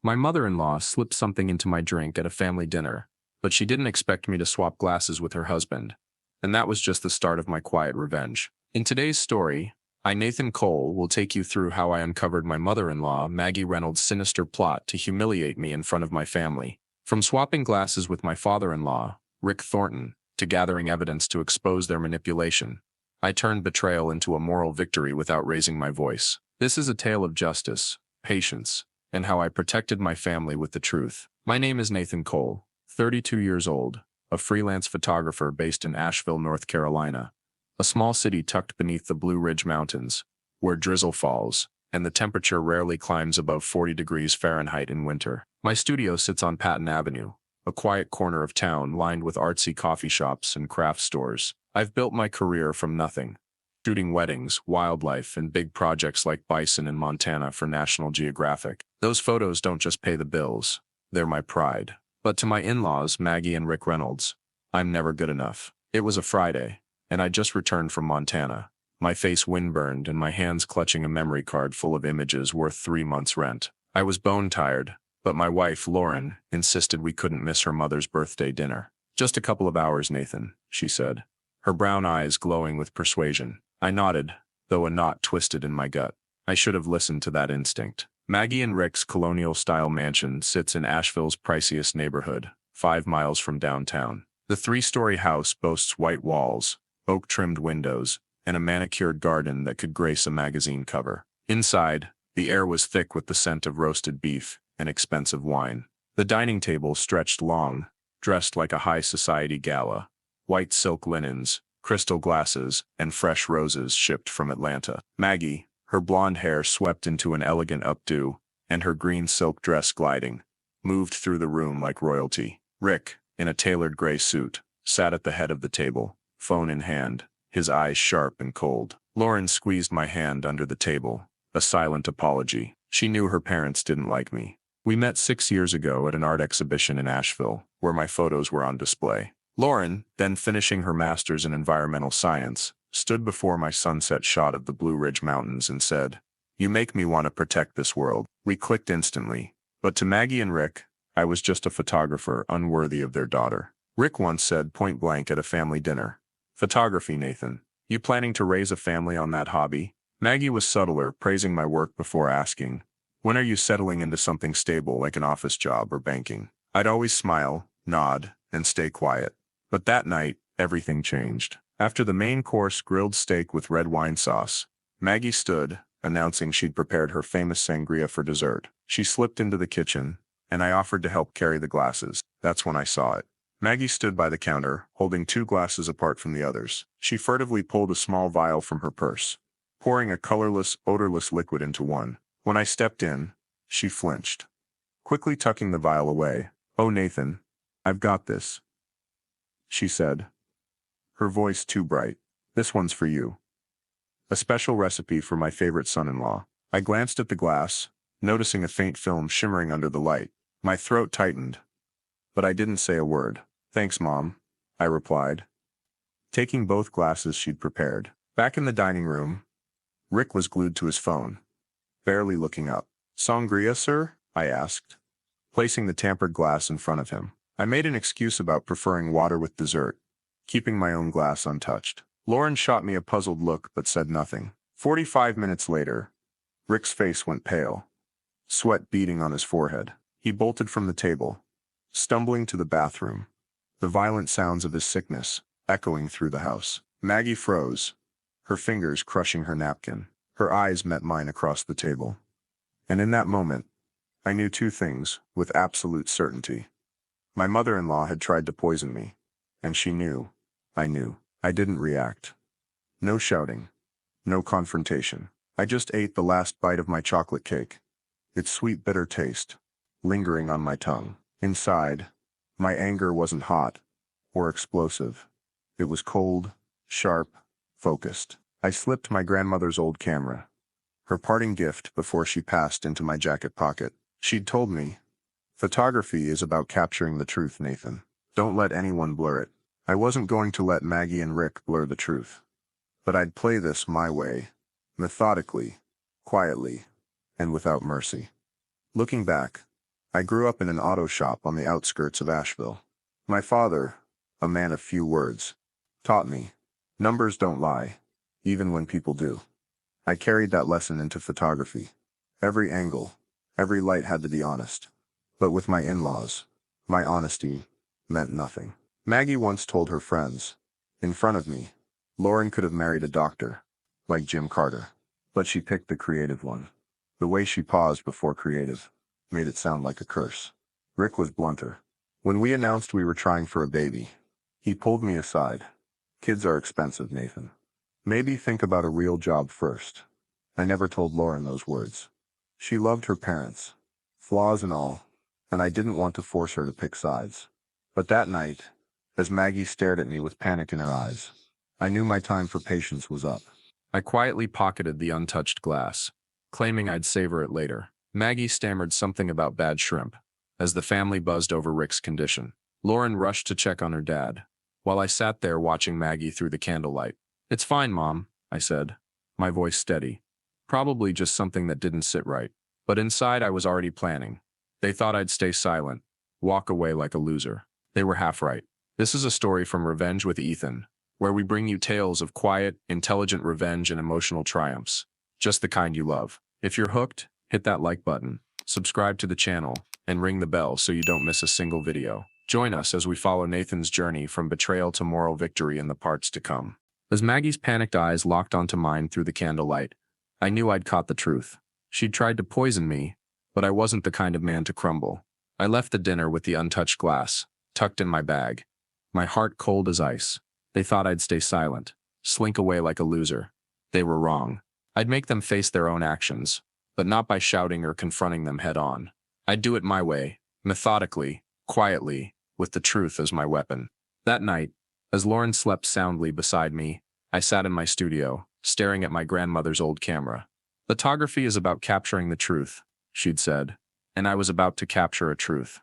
My mother-in-law slipped something into my drink at a family dinner, but she didn't expect me to swap glasses with her husband. And that was just the start of my quiet revenge. In today's story, I, Nathan Cole, will take you through how I uncovered my mother-in-law, Maggie Reynolds' sinister plot to humiliate me in front of my family. From swapping glasses with my father-in-law, Rick Thornton, to gathering evidence to expose their manipulation, I turned betrayal into a moral victory without raising my voice. This is a tale of justice, patience, and how I protected my family with the truth. My name is Nathan Cole, 32 years old, a freelance photographer based in Asheville, North Carolina, a small city tucked beneath the Blue Ridge Mountains, where drizzle falls and the temperature rarely climbs above 40 degrees Fahrenheit in winter. My studio sits on Patton Avenue, a quiet corner of town lined with artsy coffee shops and craft stores. I've built my career from nothing, shooting weddings, wildlife, and big projects like bison in Montana for National Geographic. Those photos don't just pay the bills, they're my pride. But to my in-laws, Maggie and Rick Reynolds, I'm never good enough. It was a Friday, and I just returned from Montana, my face windburned and my hands clutching a memory card full of images worth 3 months' rent. I was bone-tired, but my wife, Lauren, insisted we couldn't miss her mother's birthday dinner. "Just a couple of hours, Nathan," she said, her brown eyes glowing with persuasion. I nodded, though a knot twisted in my gut. I should have listened to that instinct. Maggie and Rick's colonial-style mansion sits in Asheville's priciest neighborhood, 5 miles from downtown. The 3-story house boasts white walls, oak-trimmed windows, and a manicured garden that could grace a magazine cover. Inside, the air was thick with the scent of roasted beef and expensive wine. The dining table stretched long, dressed like a high-society gala. White silk linens, crystal glasses, and fresh roses shipped from Atlanta. Maggie, her blonde hair swept into an elegant updo, and her green silk dress gliding, moved through the room like royalty. Rick, in a tailored gray suit, sat at the head of the table, phone in hand, his eyes sharp and cold. Lauren squeezed my hand under the table, a silent apology. She knew her parents didn't like me. We met 6 years ago at an art exhibition in Asheville, where my photos were on display. Lauren, then finishing her master's in environmental science, stood before my sunset shot of the Blue Ridge Mountains and said, "You make me want to protect this world." We clicked instantly, but to Maggie and Rick, I was just a photographer unworthy of their daughter. Rick once said point blank at a family dinner, "Photography, Nathan. You planning to raise a family on that hobby?" Maggie was subtler, praising my work before asking, "When are you settling into something stable like an office job or banking?" I'd always smile, nod, and stay quiet. But that night, everything changed. After the main course grilled steak with red wine sauce, Maggie stood, announcing she'd prepared her famous sangria for dessert. She slipped into the kitchen, and I offered to help carry the glasses. That's when I saw it. Maggie stood by the counter, holding 2 glasses apart from the others. She furtively pulled a small vial from her purse, pouring a colorless, odorless liquid into one. When I stepped in, she flinched, quickly tucking the vial away. "Oh, Nathan, I've got this," she said, her voice too bright. "This one's for you. A special recipe for my favorite son-in-law." I glanced at the glass, noticing a faint film shimmering under the light. My throat tightened, but I didn't say a word. "Thanks, Mom," I replied, taking both glasses she'd prepared. Back in the dining room, Rick was glued to his phone, barely looking up. "Sangria, sir?" I asked, placing the tampered glass in front of him. I made an excuse about preferring water with dessert, keeping my own glass untouched. Lauren shot me a puzzled look but said nothing. 45 minutes later, Rick's face went pale, sweat beading on his forehead. He bolted from the table, stumbling to the bathroom, the violent sounds of his sickness echoing through the house. Maggie froze, her fingers crushing her napkin. Her eyes met mine across the table. And in that moment, I knew 2 things with absolute certainty. My mother-in-law had tried to poison me, and she knew. I knew. I didn't react. No shouting. No confrontation. I just ate the last bite of my chocolate cake, its sweet bitter taste lingering on my tongue. Inside, my anger wasn't hot or explosive. It was cold, sharp, focused. I slipped my grandmother's old camera, her parting gift before she passed, into my jacket pocket. She'd told me, "Photography is about capturing the truth, Nathan. Don't let anyone blur it." I wasn't going to let Maggie and Rick blur the truth. But I'd play this my way, methodically, quietly, and without mercy. Looking back, I grew up in an auto shop on the outskirts of Asheville. My father, a man of few words, taught me, numbers don't lie, even when people do. I carried that lesson into photography. Every angle, every light had to be honest. But with my in-laws, my honesty meant nothing. Maggie once told her friends, in front of me, Lauren could have married a doctor, like Jim Carter. But she picked the creative one. The way she paused before creative made it sound like a curse. Rick was blunter. When we announced we were trying for a baby, he pulled me aside. Kids are expensive, Nathan. Maybe think about a real job first. I never told Lauren those words. She loved her parents, flaws and all, and I didn't want to force her to pick sides. But that night, as Maggie stared at me with panic in her eyes, I knew my time for patience was up. I quietly pocketed the untouched glass, claiming I'd savor it later. Maggie stammered something about bad shrimp, as the family buzzed over Rick's condition. Lauren rushed to check on her dad, while I sat there watching Maggie through the candlelight. "It's fine, Mom," I said, my voice steady. Probably just something that didn't sit right. But inside I was already planning. They thought I'd stay silent, walk away like a loser. They were half right. This is a story from Revenge with Ethan, where we bring you tales of quiet, intelligent revenge and emotional triumphs. Just the kind you love. If you're hooked, hit that like button, subscribe to the channel, and ring the bell so you don't miss a single video. Join us as we follow Nathan's journey from betrayal to moral victory in the parts to come. As Maggie's panicked eyes locked onto mine through the candlelight, I knew I'd caught the truth. She'd tried to poison me, but I wasn't the kind of man to crumble. I left the dinner with the untouched glass, tucked in my bag, my heart cold as ice. They thought I'd stay silent, slink away like a loser. They were wrong. I'd make them face their own actions, but not by shouting or confronting them head on. I'd do it my way, methodically, quietly, with the truth as my weapon. That night, as Lauren slept soundly beside me, I sat in my studio, staring at my grandmother's old camera. "Photography is about capturing the truth," she'd said, and I was about to capture a truth.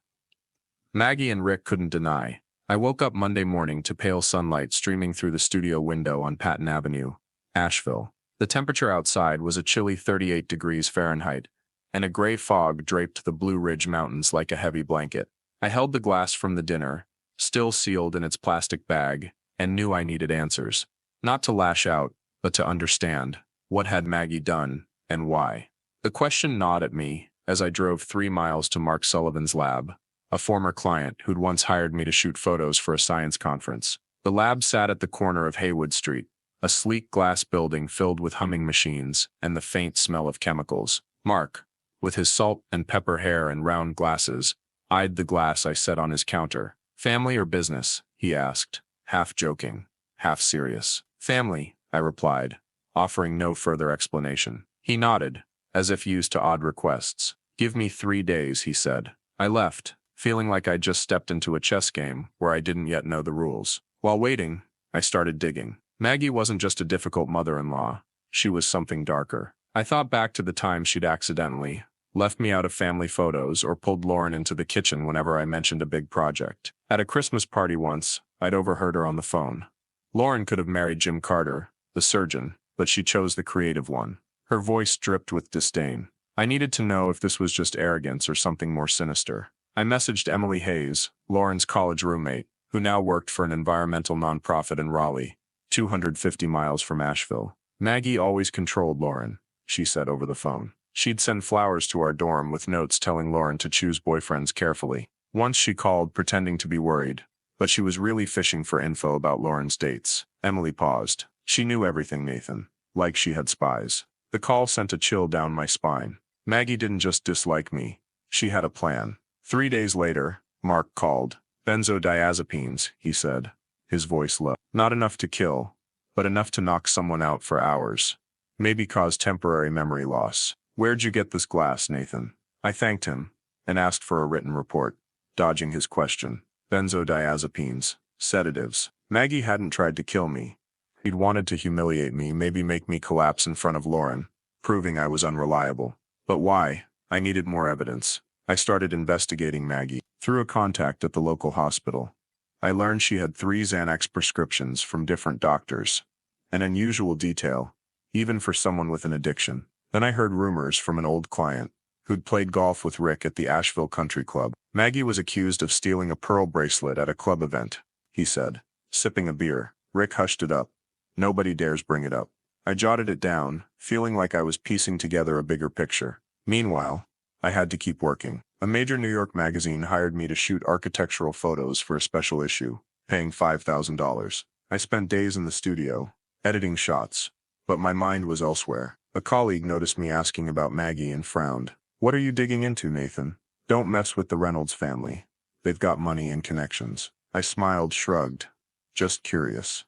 Maggie and Rick couldn't deny. I woke up Monday morning to pale sunlight streaming through the studio window on Patton Avenue, Asheville. The temperature outside was a chilly 38 degrees Fahrenheit, and a gray fog draped the Blue Ridge Mountains like a heavy blanket. I held the glass from the dinner, still sealed in its plastic bag, and knew I needed answers. Not to lash out, but to understand. What had Maggie done, and why? The question gnawed at me as I drove 3 miles to Mark Sullivan's lab, a former client who'd once hired me to shoot photos for a science conference. The lab sat at the corner of Haywood Street, a sleek glass building filled with humming machines and the faint smell of chemicals. Mark, with his salt and pepper hair and round glasses, eyed the glass I set on his counter. "Family or business?" he asked, half joking, half serious. "Family," I replied, offering no further explanation. He nodded, as if used to odd requests. "Give me 3 days," he said. I left, feeling like I'd just stepped into a chess game where I didn't yet know the rules. While waiting, I started digging. Maggie wasn't just a difficult mother-in-law. She was something darker. I thought back to the time she'd accidentally left me out of family photos or pulled Lauren into the kitchen whenever I mentioned a big project. At a Christmas party once, I'd overheard her on the phone. Lauren could have married Jim Carter, the surgeon, but she chose the creative one. Her voice dripped with disdain. I needed to know if this was just arrogance or something more sinister. I messaged Emily Hayes, Lauren's college roommate, who now worked for an environmental nonprofit in Raleigh, 250 miles from Asheville. "Maggie always controlled Lauren," she said over the phone. She'd send flowers to our dorm with notes telling Lauren to choose boyfriends carefully. Once she called pretending to be worried, but she was really fishing for info about Lauren's dates. Emily paused. She knew everything, Nathan, like she had spies. The call sent a chill down my spine. Maggie didn't just dislike me. She had a plan. 3 days later, Mark called. "Benzodiazepines," he said, his voice low. "Not enough to kill, but enough to knock someone out for hours. Maybe cause temporary memory loss." "Where'd you get this glass, Nathan?" I thanked him and asked for a written report, dodging his question. "Benzodiazepines, sedatives." Maggie hadn't tried to kill me. He'd wanted to humiliate me, maybe make me collapse in front of Lauren, proving I was unreliable. But why? I needed more evidence. I started investigating Maggie. Through a contact at the local hospital, I learned she had 3 Xanax prescriptions from different doctors. An unusual detail, even for someone with an addiction. Then I heard rumors from an old client. who'd played golf with Rick at the Asheville Country Club. Maggie was accused of stealing a pearl bracelet at a club event, he said, sipping a beer. Rick hushed it up. Nobody dares bring it up. I jotted it down, feeling like I was piecing together a bigger picture. Meanwhile, I had to keep working. A major New York magazine hired me to shoot architectural photos for a special issue, paying $5,000. I spent days in the studio, editing shots, but my mind was elsewhere. A colleague noticed me asking about Maggie and frowned. "What are you digging into, Nathan? Don't mess with the Reynolds family. They've got money and connections." I smiled, shrugged. Just curious.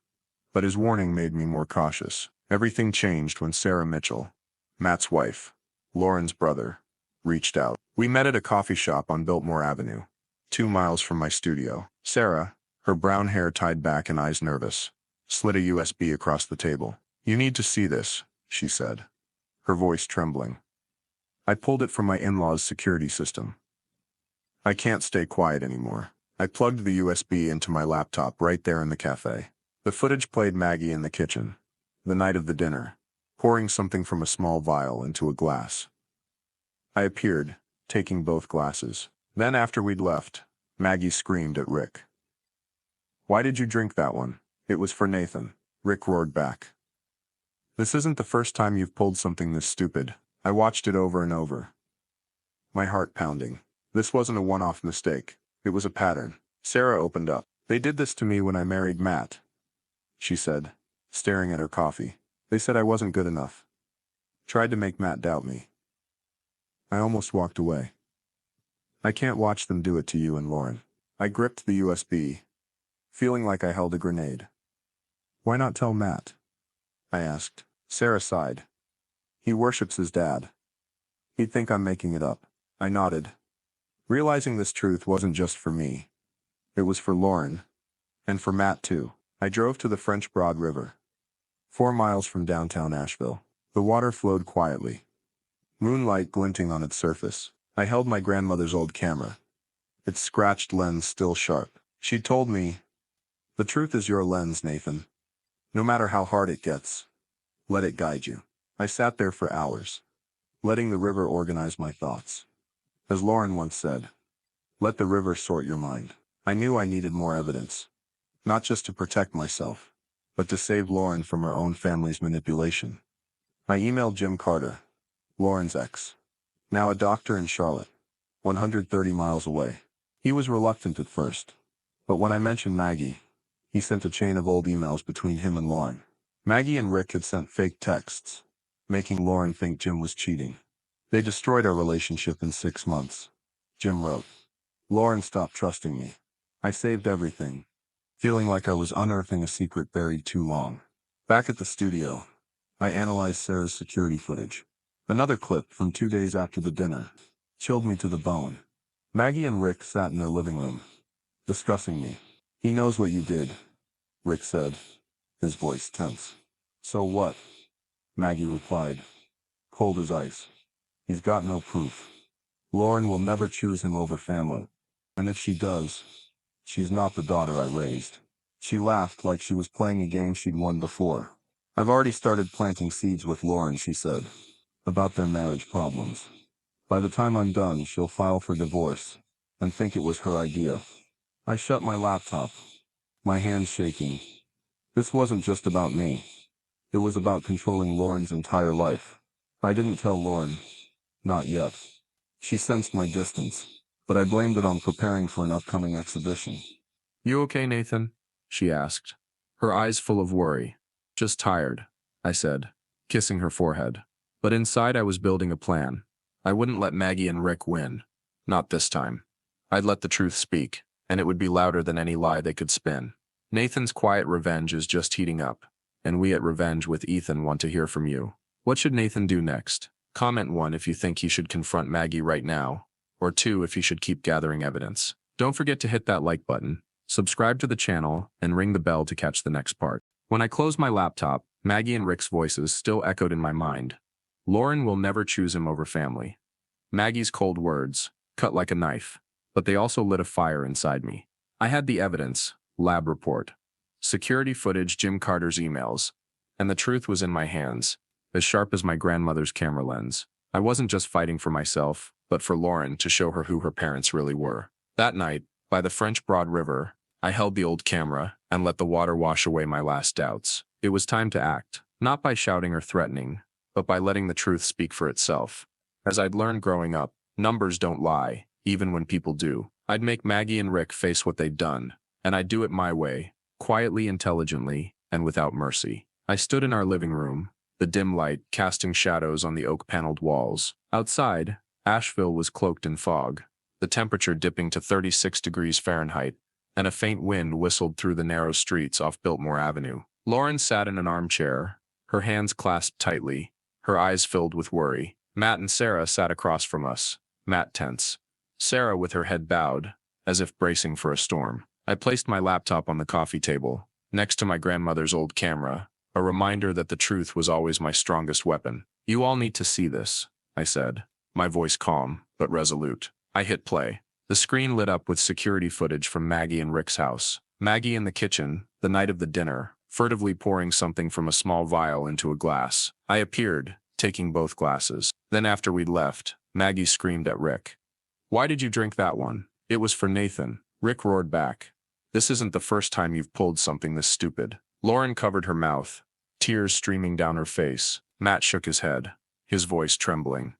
But his warning made me more cautious. Everything changed when Sarah Mitchell, Matt's wife, Lauren's brother, reached out. We met at a coffee shop on Biltmore Avenue, 2 miles from my studio. Sarah, her brown hair tied back and eyes nervous, slid a USB across the table. "You need to see this," she said, her voice trembling. I pulled it from my in-laws' security system. I can't stay quiet anymore. I plugged the USB into my laptop right there in the cafe. The footage played Maggie in the kitchen, the night of the dinner, pouring something from a small vial into a glass. I appeared, taking both glasses. Then after we'd left, Maggie screamed at Rick. "Why did you drink that one?" "It was for Nathan," Rick roared back. "This isn't the first time you've pulled something this stupid." I watched it over and over, my heart pounding. This wasn't a one-off mistake. It was a pattern. Sarah opened up. "They did this to me when I married Matt," she said, staring at her coffee. "They said I wasn't good enough. Tried to make Matt doubt me." I almost walked away. "I can't watch them do it to you and Lauren." I gripped the USB, feeling like I held a grenade. "Why not tell Matt?" I asked. Sarah sighed. "He worships his dad. He'd think I'm making it up." I nodded, realizing this truth wasn't just for me. It was for Lauren, and for Matt too. I drove to the French Broad River, 4 miles from downtown Asheville. The water flowed quietly, moonlight glinting on its surface. I held my grandmother's old camera, its scratched lens still sharp. She told me, "The truth is your lens, Nathan. No matter how hard it gets, let it guide you." I sat there for hours, letting the river organize my thoughts. As Lauren once said, "Let the river sort your mind." I knew I needed more evidence, not just to protect myself, but to save Lauren from her own family's manipulation. I emailed Jim Carter, Lauren's ex, now a doctor in Charlotte, 130 miles away. He was reluctant at first, but when I mentioned Maggie, he sent a chain of old emails between him and Lauren. Maggie and Rick had sent fake texts, making Lauren think Jim was cheating. "They destroyed our relationship in 6 months," Jim wrote. "Lauren stopped trusting me. I saved everything, feeling like I was unearthing a secret buried too long." Back at the studio, I analyzed Sarah's security footage. Another clip from 2 days after the dinner chilled me to the bone. Maggie and Rick sat in their living room, discussing me. "He knows what you did," Rick said, his voice tense. "So what?" Maggie replied, cold as ice. "He's got no proof. Lauren will never choose him over family. And if she does, she's not the daughter I raised." She laughed like she was playing a game she'd won before. "I've already started planting seeds with Lauren," she said, "about their marriage problems. By the time I'm done, she'll file for divorce and think it was her idea." I shut my laptop, my hands shaking. This wasn't just about me. It was about controlling Lauren's entire life. I didn't tell Lauren. Not yet. She sensed my distance, but I blamed it on preparing for an upcoming exhibition. "You okay, Nathan?" she asked, her eyes full of worry. "Just tired," I said, kissing her forehead. But inside I was building a plan. I wouldn't let Maggie and Rick win. Not this time. I'd let the truth speak, and it would be louder than any lie they could spin. Nathan's quiet revenge is just heating up, and we at Revenge with Ethan want to hear from you. What should Nathan do next? Comment 1 if you think he should confront Maggie right now, or 2 if he should keep gathering evidence. Don't forget to hit that like button, subscribe to the channel, and ring the bell to catch the next part. When I closed my laptop, Maggie and Rick's voices still echoed in my mind. Lauren will never choose him over family. Maggie's cold words, cut like a knife, but they also lit a fire inside me. I had the evidence, lab report, security footage, Jim Carter's emails, and the truth was in my hands, as sharp as my grandmother's camera lens. I wasn't just fighting for myself, but for Lauren to show her who her parents really were. That night, by the French Broad River, I held the old camera and let the water wash away my last doubts. It was time to act, not by shouting or threatening, but by letting the truth speak for itself. As I'd learned growing up, numbers don't lie, even when people do. I'd make Maggie and Rick face what they'd done, and I'd do it my way, quietly, intelligently, and without mercy. I stood in our living room, the dim light casting shadows on the oak-paneled walls. Outside, Asheville was cloaked in fog, the temperature dipping to 36 degrees Fahrenheit, and a faint wind whistled through the narrow streets off Biltmore Avenue. Lauren sat in an armchair, her hands clasped tightly, her eyes filled with worry. Matt and Sarah sat across from us, Matt tense, Sarah with her head bowed, as if bracing for a storm. I placed my laptop on the coffee table, next to my grandmother's old camera, a reminder that the truth was always my strongest weapon. "You all need to see this," I said, my voice calm but resolute. I hit play. The screen lit up with security footage from Maggie and Rick's house. Maggie in the kitchen, the night of the dinner, furtively pouring something from a small vial into a glass. I appeared, taking both glasses. Then after we'd left, Maggie screamed at Rick. "Why did you drink that one?" "It was for Nathan," Rick roared back. "This isn't the first time you've pulled something this stupid." Lauren covered her mouth, tears streaming down her face. Matt shook his head, his voice trembling.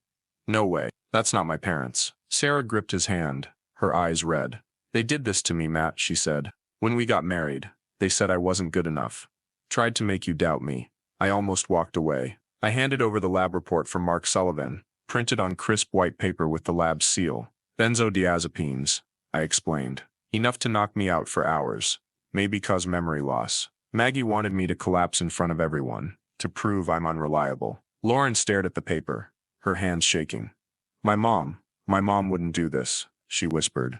"No way. That's not my parents." Sarah gripped his hand, her eyes red. "They did this to me, Matt," she said. "When we got married, they said I wasn't good enough. Tried to make you doubt me." I almost walked away. I handed over the lab report from Mark Sullivan, printed on crisp white paper with the lab's seal. "Benzodiazepines," I explained. "Enough to knock me out for hours. Maybe cause memory loss." Maggie wanted me to collapse in front of everyone, to prove I'm unreliable. Lauren stared at the paper, her hands shaking. My mom wouldn't do this," she whispered.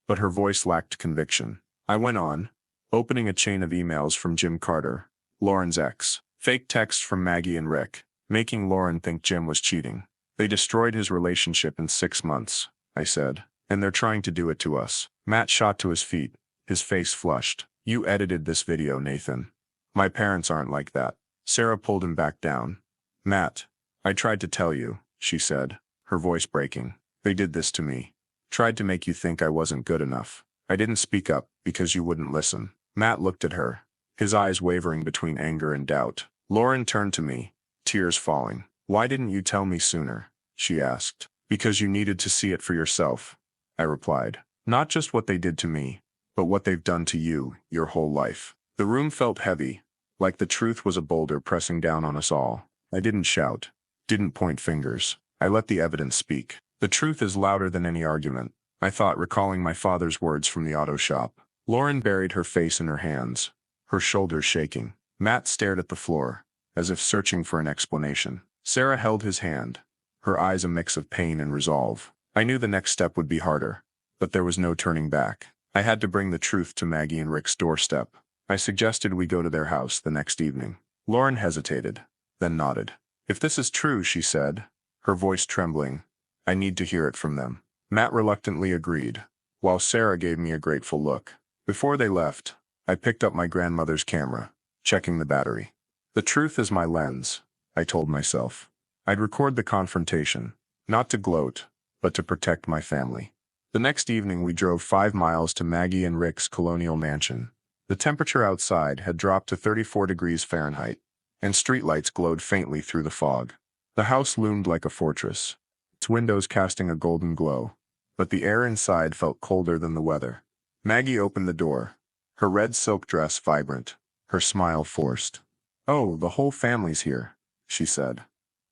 But her voice lacked conviction. I went on, opening a chain of emails from Jim Carter, Lauren's ex. Fake texts from Maggie and Rick, making Lauren think Jim was cheating. "They destroyed his relationship in 6 months," I said. "And they're trying to do it to us." Matt shot to his feet, his face flushed. "You edited this video, Nathan. My parents aren't like that." Sarah pulled him back down. "Matt, I tried to tell you," she said, her voice breaking. "They did this to me. Tried to make you think I wasn't good enough. I didn't speak up because you wouldn't listen." Matt looked at her, his eyes wavering between anger and doubt. Lauren turned to me, tears falling. "Why didn't you tell me sooner?" she asked. "Because you needed to see it for yourself," I replied. "Not just what they did to me, but what they've done to you your whole life." The room felt heavy, like the truth was a boulder pressing down on us all. I didn't shout, didn't point fingers. I let the evidence speak. "The truth is louder than any argument," I thought, recalling my father's words from the auto shop. Lauren buried her face in her hands, her shoulders shaking. Matt stared at the floor, as if searching for an explanation. Sarah held his hand, her eyes a mix of pain and resolve. I knew the next step would be harder, but there was no turning back. I had to bring the truth to Maggie and Rick's doorstep. I suggested we go to their house the next evening. Lauren hesitated, then nodded. "If this is true," she said, her voice trembling, "I need to hear it from them." Matt reluctantly agreed, while Sarah gave me a grateful look. Before they left, I picked up my grandmother's camera, checking the battery. "The truth is my lens," I told myself. I'd record the confrontation, not to gloat, but to protect my family. The next evening we drove 5 miles to Maggie and Rick's colonial mansion. The temperature outside had dropped to 34 degrees Fahrenheit, and streetlights glowed faintly through the fog. The house loomed like a fortress, its windows casting a golden glow, but the air inside felt colder than the weather. Maggie opened the door, her red silk dress vibrant, her smile forced. "Oh, the whole family's here," she said,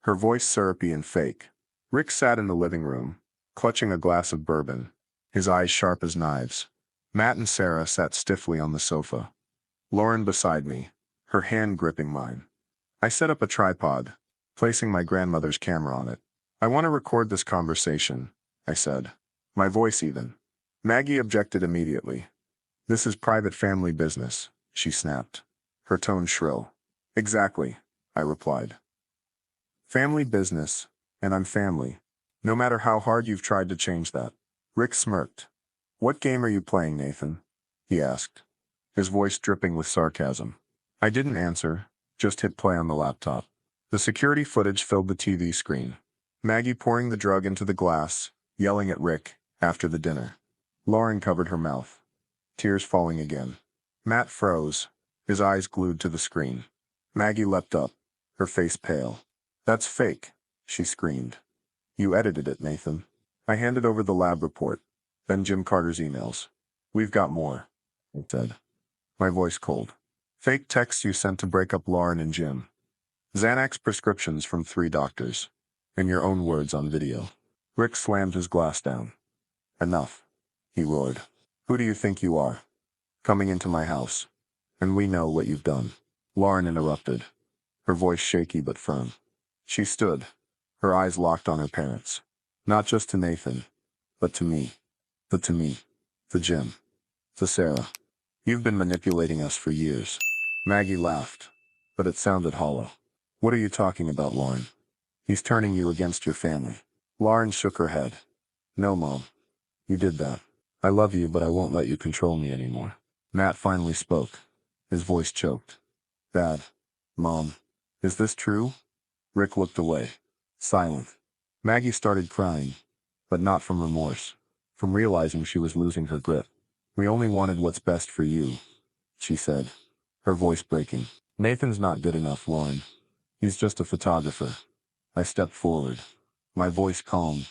her voice syrupy and fake. Rick sat in the living room, clutching a glass of bourbon, his eyes sharp as knives. Matt and Sarah sat stiffly on the sofa, Lauren beside me, her hand gripping mine. I set up a tripod, placing my grandmother's camera on it. "I want to record this conversation," I said, my voice even. Maggie objected immediately. "This is private family business," she snapped, her tone shrill. "Exactly," I replied. "Family business, and I'm family. No matter how hard you've tried to change that." Rick smirked. "What game are you playing, Nathan?" he asked, his voice dripping with sarcasm. I didn't answer, just hit play on the laptop. The security footage filled the TV screen. Maggie pouring the drug into the glass, yelling at Rick after the dinner. Lauren covered her mouth, tears falling again. Matt froze, his eyes glued to the screen. Maggie leapt up, her face pale. "That's fake," she screamed. "You edited it, Nathan." I handed over the lab report, then Jim Carter's emails. "We've got more," I said, my voice cold. "Fake texts you sent to break up Lauren and Jim. Xanax prescriptions from 3 doctors. In your own words on video." Rick slammed his glass down. "Enough," he roared. "Who do you think you are? Coming into my house. And we know what you've done." Lauren interrupted, her voice shaky but firm. She stood, her eyes locked on her parents. Not just to Nathan, but to me. But to me. To Jim. To Sarah. "You've been manipulating us for years." Maggie laughed, but it sounded hollow. "What are you talking about, Lauren? He's turning you against your family." Lauren shook her head. "No, Mom. You did that. I love you, but I won't let you control me anymore." Matt finally spoke, his voice choked. "Dad. Mom. Is this true?" Rick looked away, silent. Maggie started crying, but not from remorse, from realizing she was losing her grip. "We only wanted what's best for you," she said, her voice breaking. "Nathan's not good enough, Lauren. He's just a photographer." I stepped forward, my voice calm,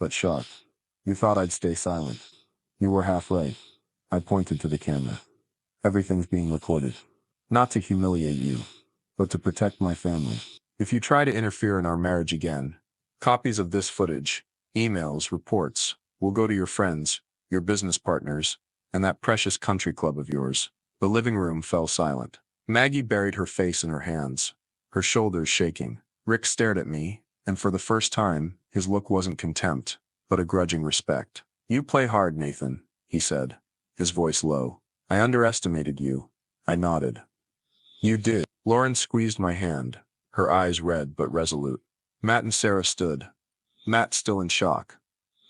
but sharp. "You thought I'd stay silent. You were half right." I pointed to the camera. "Everything's being recorded. Not to humiliate you, but to protect my family. If you try to interfere in our marriage again, copies of this footage, emails, reports, will go to your friends, your business partners, and that precious country club of yours." The living room fell silent. Maggie buried her face in her hands, her shoulders shaking. Rick stared at me, and for the first time, his look wasn't contempt, but a grudging respect. "You play hard, Nathan," he said, his voice low. "I underestimated you." I nodded. "You did." Lauren squeezed my hand, her eyes red but resolute. Matt and Sarah stood, Matt still in shock,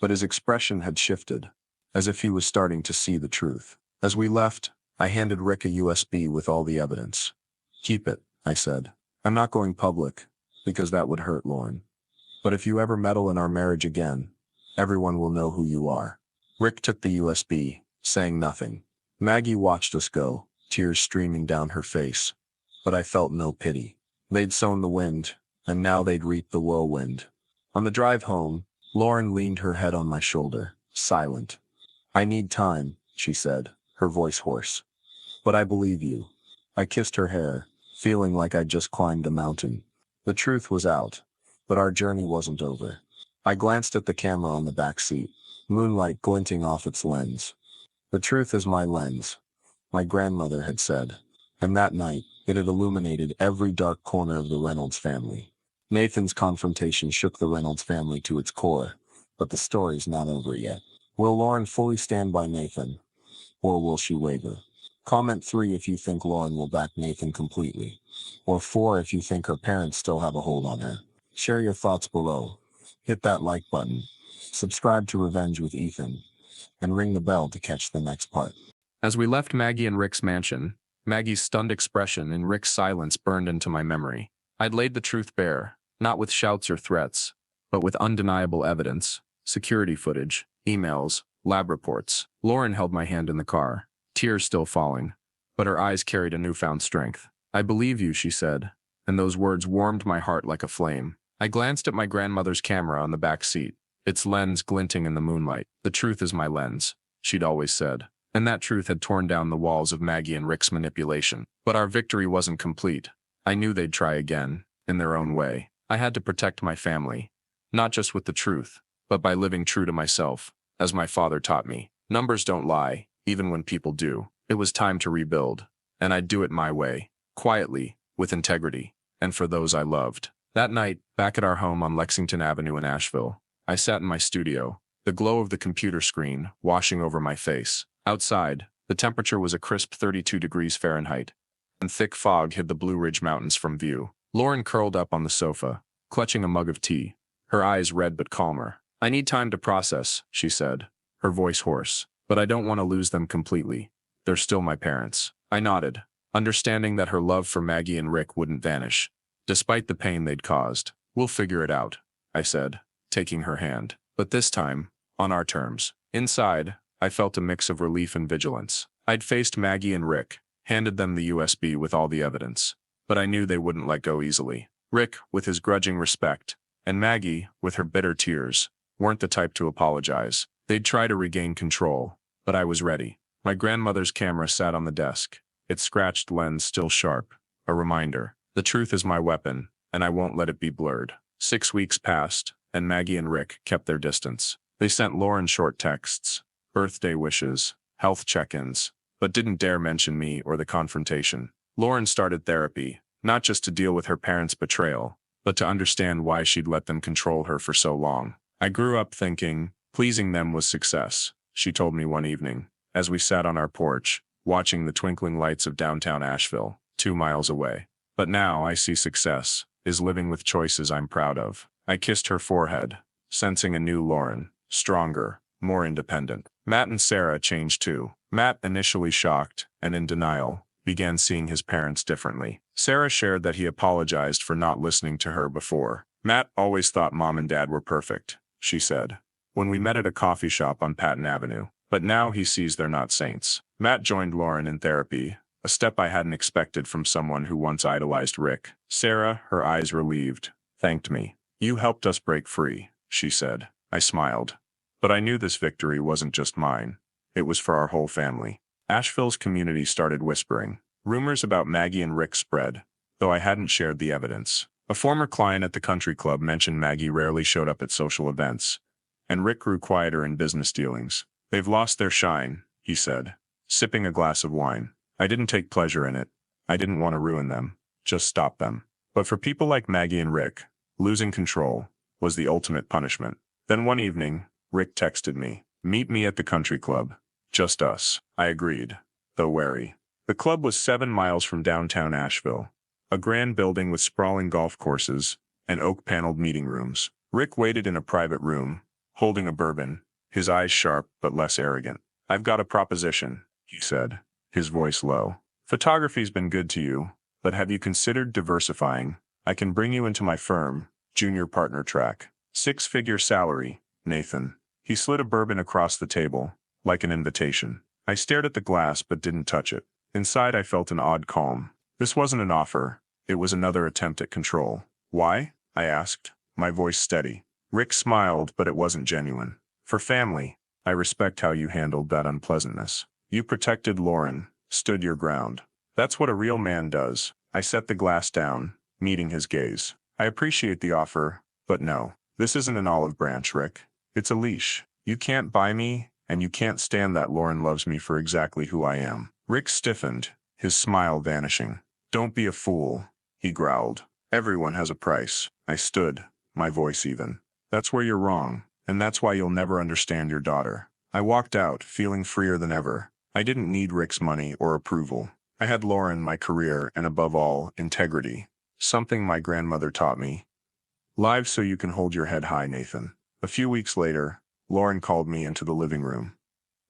but his expression had shifted, as if he was starting to see the truth. As we left, I handed Rick a USB with all the evidence. "Keep it," I said. "I'm not going public, because that would hurt Lauren. But if you ever meddle in our marriage again, everyone will know who you are." Rick took the USB, saying nothing. Maggie watched us go, tears streaming down her face. But I felt no pity. They'd sown the wind, and now they'd reap the whirlwind. On the drive home, Lauren leaned her head on my shoulder, silent. "I need time," she said, her voice hoarse. "But I believe you." I kissed her hair, feeling like I'd just climbed a mountain. The truth was out, but our journey wasn't over. I glanced at the camera on the back seat, moonlight glinting off its lens. "The truth is my lens," my grandmother had said, and that night, it had illuminated every dark corner of the Reynolds family. Nathan's confrontation shook the Reynolds family to its core, but the story's not over yet. Will Lauren fully stand by Nathan, or will she waver? Comment 3 if you think Lauren will back Nathan completely, or 4 if you think her parents still have a hold on her. Share your thoughts below. Hit that like button, subscribe to Revenge with Ethan, and ring the bell to catch the next part. As we left Maggie and Rick's mansion, Maggie's stunned expression and Rick's silence burned into my memory. I'd laid the truth bare, not with shouts or threats, but with undeniable evidence, security footage, emails, lab reports. Lauren held my hand in the car, tears still falling, but her eyes carried a newfound strength. "I believe you," she said, and those words warmed my heart like a flame. I glanced at my grandmother's camera on the back seat, its lens glinting in the moonlight. "The truth is my lens," she'd always said. And that truth had torn down the walls of Maggie and Rick's manipulation. But our victory wasn't complete. I knew they'd try again, in their own way. I had to protect my family, not just with the truth, but by living true to myself, as my father taught me. Numbers don't lie, even when people do. It was time to rebuild, and I'd do it my way, quietly, with integrity, and for those I loved. That night, back at our home on Lexington Avenue in Asheville, I sat in my studio, the glow of the computer screen washing over my face. Outside, the temperature was a crisp 32 degrees Fahrenheit, and thick fog hid the Blue Ridge Mountains from view. Lauren curled up on the sofa, clutching a mug of tea, her eyes red but calmer. "I need time to process," she said, her voice hoarse. "But I don't want to lose them completely. They're still my parents." I nodded, understanding that her love for Maggie and Rick wouldn't vanish, despite the pain they'd caused. "We'll figure it out," I said, taking her hand. But this time, on our terms. Inside, I felt a mix of relief and vigilance. I'd faced Maggie and Rick, handed them the USB with all the evidence. But I knew they wouldn't let go easily. Rick, with his grudging respect, and Maggie, with her bitter tears, weren't the type to apologize. They'd try to regain control, but I was ready. My grandmother's camera sat on the desk, its scratched lens still sharp, a reminder. The truth is my weapon, and I won't let it be blurred. 6 weeks passed, and Maggie and Rick kept their distance. They sent Lauren short texts, birthday wishes, health check-ins, but didn't dare mention me or the confrontation. Lauren started therapy, not just to deal with her parents' betrayal, but to understand why she'd let them control her for so long. I grew up thinking pleasing them was success, she told me one evening, as we sat on our porch, watching the twinkling lights of downtown Asheville, 2 miles away. But now I see success is living with choices I'm proud of. I kissed her forehead, sensing a new Lauren, stronger, more independent. Matt and Sarah changed too. Matt, initially shocked and in denial, began seeing his parents differently. Sarah shared that he apologized for not listening to her before. Matt always thought Mom and Dad were perfect, she said, when we met at a coffee shop on Patton Avenue. But now he sees they're not saints. Matt joined Lauren in therapy, a step I hadn't expected from someone who once idolized Rick. Sarah, her eyes relieved, thanked me. You helped us break free, she said. I smiled. But I knew this victory wasn't just mine. It was for our whole family. Asheville's community started whispering. Rumors about Maggie and Rick spread, though I hadn't shared the evidence. A former client at the country club mentioned Maggie rarely showed up at social events, and Rick grew quieter in business dealings. They've lost their shine, he said, sipping a glass of wine. I didn't take pleasure in it. I didn't want to ruin them, just stop them. But for people like Maggie and Rick, losing control was the ultimate punishment. Then one evening, Rick texted me, "Meet me at the country club. Just us." I agreed, though wary. The club was 7 miles from downtown Asheville, a grand building with sprawling golf courses and oak-paneled meeting rooms. Rick waited in a private room, holding a bourbon, his eyes sharp but less arrogant. "I've got a proposition," he said, his voice low. "Photography's been good to you, but have you considered diversifying? I can bring you into my firm, junior partner track. 6-figure salary, Nathan." He slid a bourbon across the table, like an invitation. I stared at the glass but didn't touch it. Inside I felt an odd calm. This wasn't an offer, it was another attempt at control. "Why?" I asked, my voice steady. Rick smiled, but it wasn't genuine. "For family. I respect how you handled that unpleasantness. You protected Lauren, stood your ground. That's what a real man does." I set the glass down, meeting his gaze. "I appreciate the offer, but no. This isn't an olive branch, Rick. It's a leash. You can't buy me, and you can't stand that Lauren loves me for exactly who I am." Rick stiffened, his smile vanishing. "Don't be a fool," he growled. "Everyone has a price." I stood, my voice even. "That's where you're wrong, and that's why you'll never understand your daughter." I walked out, feeling freer than ever. I didn't need Rick's money or approval. I had Lauren, my career, and above all, integrity. Something my grandmother taught me. Live so you can hold your head high, Nathan. A few weeks later, Lauren called me into the living room,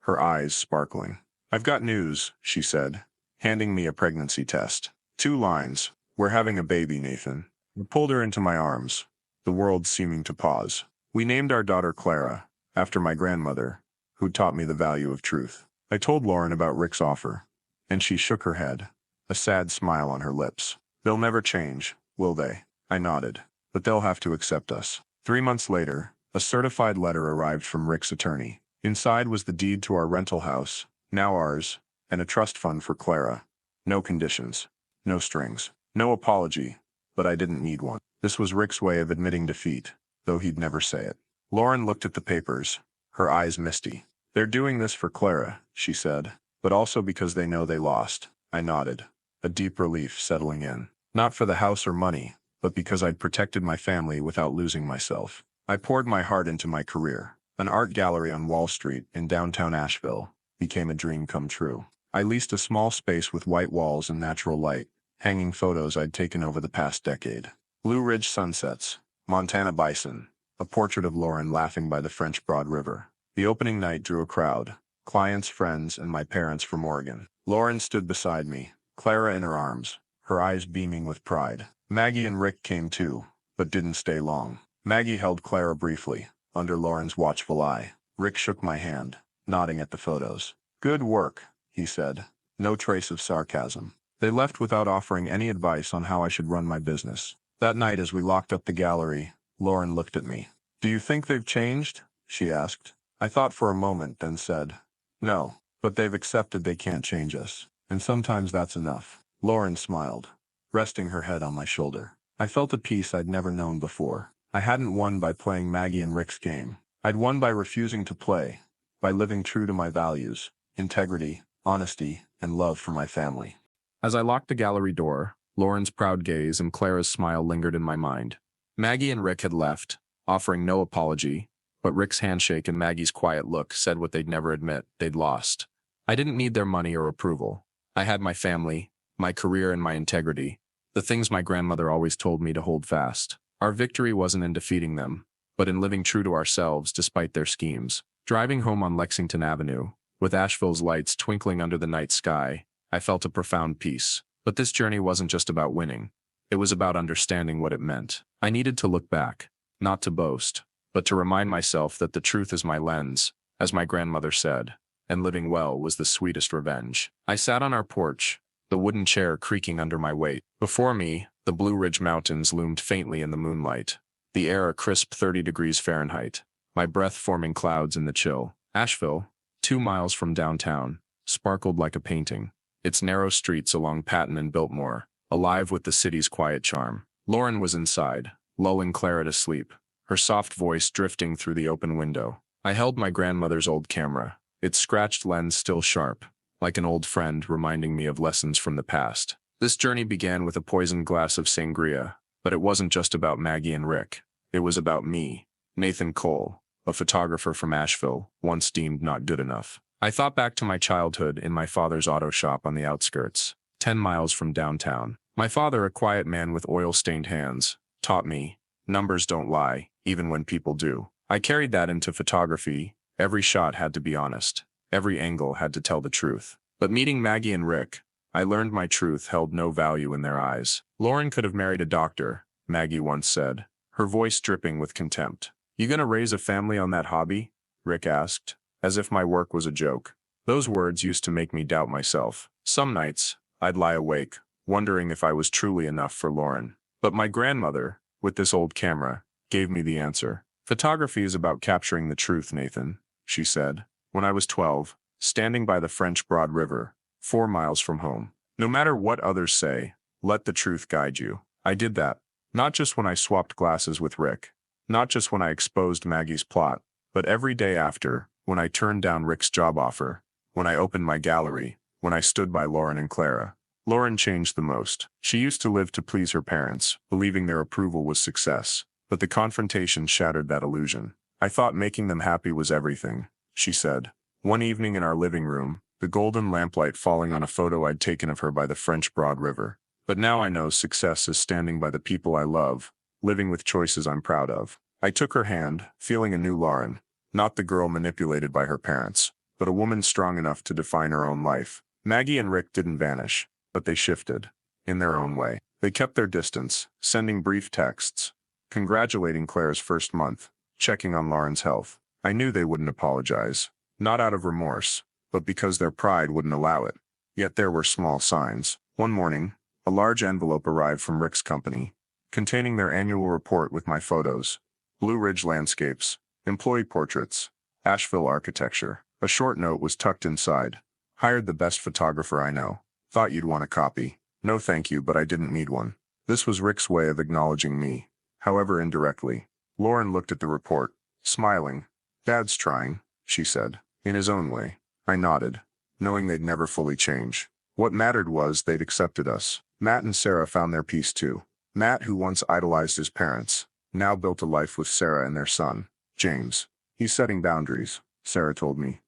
her eyes sparkling. "I've got news," she said, handing me a pregnancy test. 2 lines. "We're having a baby, Nathan." I pulled her into my arms, the world seeming to pause. We named our daughter Clara, after my grandmother, who taught me the value of truth. I told Lauren about Rick's offer, and she shook her head, a sad smile on her lips. "They'll never change, will they?" I nodded. "But they'll have to accept us." 3 months later, a certified letter arrived from Rick's attorney. Inside was the deed to our rental house, now ours, and a trust fund for Clara. No conditions, no strings, no apology, but I didn't need one. This was Rick's way of admitting defeat, though he'd never say it. Lauren looked at the papers, her eyes misty. "They're doing this for Clara," she said, "but also because they know they lost." I nodded, a deep relief settling in. Not for the house or money, but because I'd protected my family without losing myself. I poured my heart into my career. An art gallery on Wall Street in downtown Asheville became a dream come true. I leased a small space with white walls and natural light, hanging photos I'd taken over the past decade. Blue Ridge sunsets, Montana bison, a portrait of Lauren laughing by the French Broad River. The opening night drew a crowd, clients, friends, and my parents from Oregon. Lauren stood beside me, Clara in her arms, her eyes beaming with pride. Maggie and Rick came too, but didn't stay long. Maggie held Clara briefly, under Lauren's watchful eye. Rick shook my hand, nodding at the photos. Good work, he said. No trace of sarcasm. They left without offering any advice on how I should run my business. That night as we locked up the gallery, Lauren looked at me. Do you think they've changed? She asked. I thought for a moment, then said, no, but they've accepted they can't change us. And sometimes that's enough. Lauren smiled, resting her head on my shoulder. I felt a peace I'd never known before. I hadn't won by playing Maggie and Rick's game. I'd won by refusing to play, by living true to my values, integrity, honesty, and love for my family. As I locked the gallery door, Lauren's proud gaze and Clara's smile lingered in my mind. Maggie and Rick had left, offering no apology, but Rick's handshake and Maggie's quiet look said what they'd never admit: they'd lost. I didn't need their money or approval. I had my family, my career, and my integrity, the things my grandmother always told me to hold fast. Our victory wasn't in defeating them, but in living true to ourselves despite their schemes. Driving home on Lexington Avenue, with Asheville's lights twinkling under the night sky, I felt a profound peace. But this journey wasn't just about winning. It was about understanding what it meant. I needed to look back, not to boast, but to remind myself that the truth is my lens, as my grandmother said, and living well was the sweetest revenge. I sat on our porch, the wooden chair creaking under my weight. Before me, the Blue Ridge Mountains loomed faintly in the moonlight, the air a crisp 30 degrees Fahrenheit, my breath forming clouds in the chill. Asheville, 2 miles from downtown, sparkled like a painting, its narrow streets along Patton and Biltmore, alive with the city's quiet charm. Lauren was inside, lulling Clara to sleep, her soft voice drifting through the open window. I held my grandmother's old camera, its scratched lens still sharp, like an old friend reminding me of lessons from the past. This journey began with a poisoned glass of sangria, but it wasn't just about Maggie and Rick. It was about me, Nathan Cole, a photographer from Asheville, once deemed not good enough. I thought back to my childhood in my father's auto shop on the outskirts, 10 miles from downtown. My father, a quiet man with oil-stained hands, taught me, numbers don't lie, even when people do. I carried that into photography. Every shot had to be honest. Every angle had to tell the truth. But meeting Maggie and Rick, I learned my truth held no value in their eyes. Lauren could have married a doctor, Maggie once said, her voice dripping with contempt. You gonna raise a family on that hobby? Rick asked, as if my work was a joke. Those words used to make me doubt myself. Some nights, I'd lie awake, wondering if I was truly enough for Lauren. But my grandmother, with this old camera, gave me the answer. Photography is about capturing the truth, Nathan, she said, when I was 12, standing by the French Broad River, 4 miles from home. No matter what others say, let the truth guide you. I did that, not just when I swapped glasses with Rick, not just when I exposed Maggie's plot, but every day after, when I turned down Rick's job offer, when I opened my gallery, when I stood by Lauren and Clara. Lauren changed the most. She used to live to please her parents, believing their approval was success. But the confrontation shattered that illusion. I thought making them happy was everything, she said. One evening in our living room, the golden lamplight falling on a photo I'd taken of her by the French Broad River. But now I know success is standing by the people I love, living with choices I'm proud of. I took her hand, feeling a new Lauren, not the girl manipulated by her parents, but a woman strong enough to define her own life. Maggie and Rick didn't vanish, but they shifted, in their own way. They kept their distance, sending brief texts, congratulating Claire's first month, checking on Lauren's health. I knew they wouldn't apologize, not out of remorse, but because their pride wouldn't allow it. Yet there were small signs. One morning, a large envelope arrived from Rick's company, containing their annual report with my photos, Blue Ridge landscapes, employee portraits, Asheville architecture. A short note was tucked inside. Hired the best photographer I know. Thought you'd want a copy. No thank you, but I didn't need one. This was Rick's way of acknowledging me, however indirectly. Lauren looked at the report, smiling. Dad's trying, she said, in his own way. I nodded, knowing they'd never fully change. What mattered was they'd accepted us. Matt and Sarah found their peace too. Matt, who once idolized his parents, now built a life with Sarah and their son, James. He's setting boundaries, Sarah told me.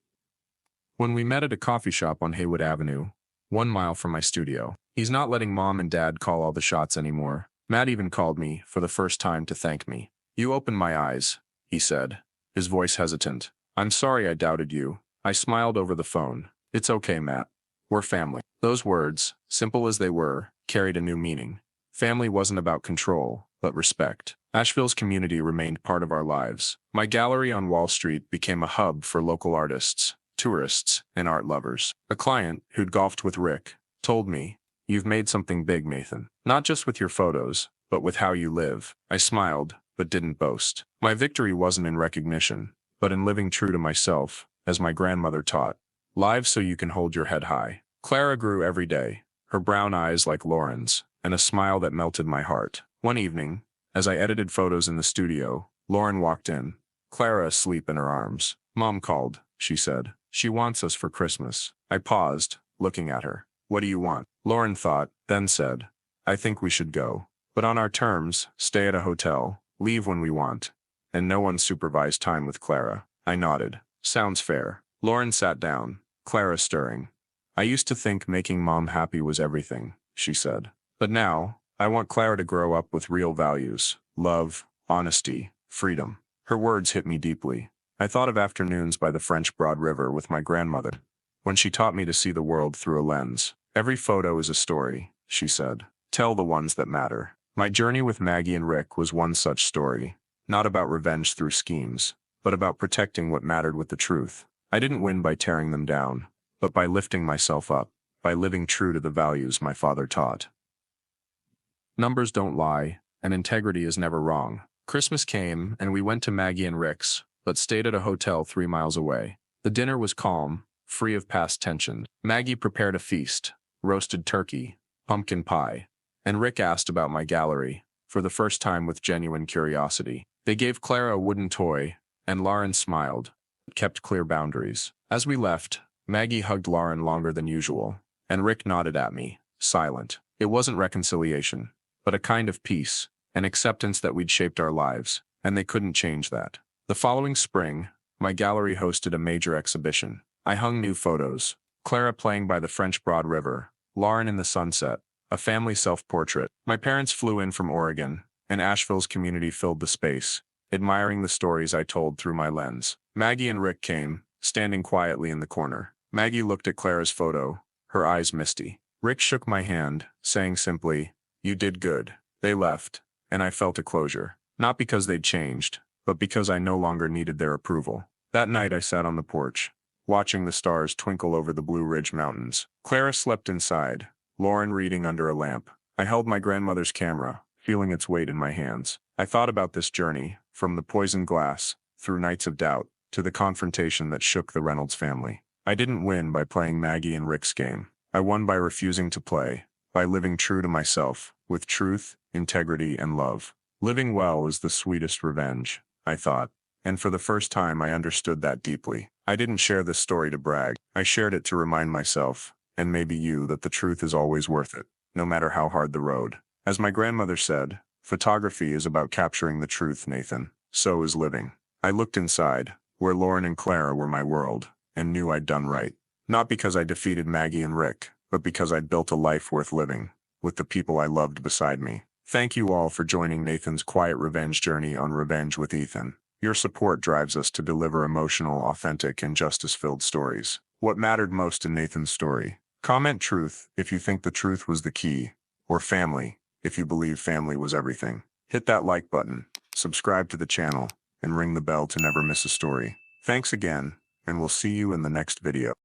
When we met at a coffee shop on Haywood Avenue, 1 mile from my studio, he's not letting Mom and Dad call all the shots anymore. Matt even called me, for the first time, to thank me. You opened my eyes, he said, his voice hesitant. I'm sorry I doubted you. I smiled over the phone. It's okay, Matt. We're family. Those words, simple as they were, carried a new meaning. Family wasn't about control. but respect. Asheville's community remained part of our lives. My gallery on Wall Street became a hub for local artists, tourists, and art lovers. A client who'd golfed with Rick told me, "You've made something big, Nathan. Not just with your photos, but with how you live." I smiled, but didn't boast. My victory wasn't in recognition, but in living true to myself, as my grandmother taught. Live so you can hold your head high. Clara grew every day, her brown eyes like Lauren's, and a smile that melted my heart. One evening, as I edited photos in the studio, Lauren walked in, Clara asleep in her arms. "Mom called," she said. "She wants us for Christmas." I paused, looking at her. "What do you want?" Lauren thought, then said, "I think we should go. But on our terms, stay at a hotel, leave when we want, and no unsupervised time with Clara." I nodded. "Sounds fair." Lauren sat down, Clara stirring. "I used to think making Mom happy was everything," she said. "But now, I want Clara to grow up with real values: love, honesty, freedom." Her words hit me deeply. I thought of afternoons by the French Broad River with my grandmother, when she taught me to see the world through a lens. "Every photo is a story," she said. "Tell the ones that matter." My journey with Maggie and Rick was one such story, not about revenge through schemes, but about protecting what mattered with the truth. I didn't win by tearing them down, but by lifting myself up, by living true to the values my father taught. Numbers don't lie, and integrity is never wrong. Christmas came, and we went to Maggie and Rick's, but stayed at a hotel 3 miles away. The dinner was calm, free of past tension. Maggie prepared a feast: roasted turkey, pumpkin pie, and Rick asked about my gallery, for the first time with genuine curiosity. They gave Clara a wooden toy, and Lauren smiled, but kept clear boundaries. As we left, Maggie hugged Lauren longer than usual, and Rick nodded at me, silent. It wasn't reconciliation, but a kind of peace, an acceptance that we'd shaped our lives, and they couldn't change that. The following spring, my gallery hosted a major exhibition. I hung new photos: Clara playing by the French Broad River, Lauren in the sunset, a family self-portrait. My parents flew in from Oregon, and Asheville's community filled the space, admiring the stories I told through my lens. Maggie and Rick came, standing quietly in the corner. Maggie looked at Clara's photo, her eyes misty. Rick shook my hand, saying simply, "You did good." They left, and I felt a closure. Not because they'd changed, but because I no longer needed their approval. That night I sat on the porch, watching the stars twinkle over the Blue Ridge Mountains. Clara slept inside, Lauren reading under a lamp. I held my grandmother's camera, feeling its weight in my hands. I thought about this journey, from the poisoned glass, through nights of doubt, to the confrontation that shook the Reynolds family. I didn't win by playing Maggie and Rick's game. I won by refusing to play, by living true to myself, with truth, integrity, and love. Living well is the sweetest revenge, I thought, and for the first time I understood that deeply. I didn't share this story to brag. I shared it to remind myself, and maybe you, that the truth is always worth it, no matter how hard the road. As my grandmother said, photography is about capturing the truth, Nathan. So is living. I looked inside, where Lauren and Clara were my world, and knew I'd done right. Not because I defeated Maggie and Rick, but because I'd built a life worth living, with the people I loved beside me. Thank you all for joining Nathan's quiet revenge journey on Revenge with Ethan. Your support drives us to deliver emotional, authentic, and justice-filled stories. What mattered most in Nathan's story? Comment truth if you think the truth was the key, or family if you believe family was everything. Hit that like button, subscribe to the channel, and ring the bell to never miss a story. Thanks again, and we'll see you in the next video.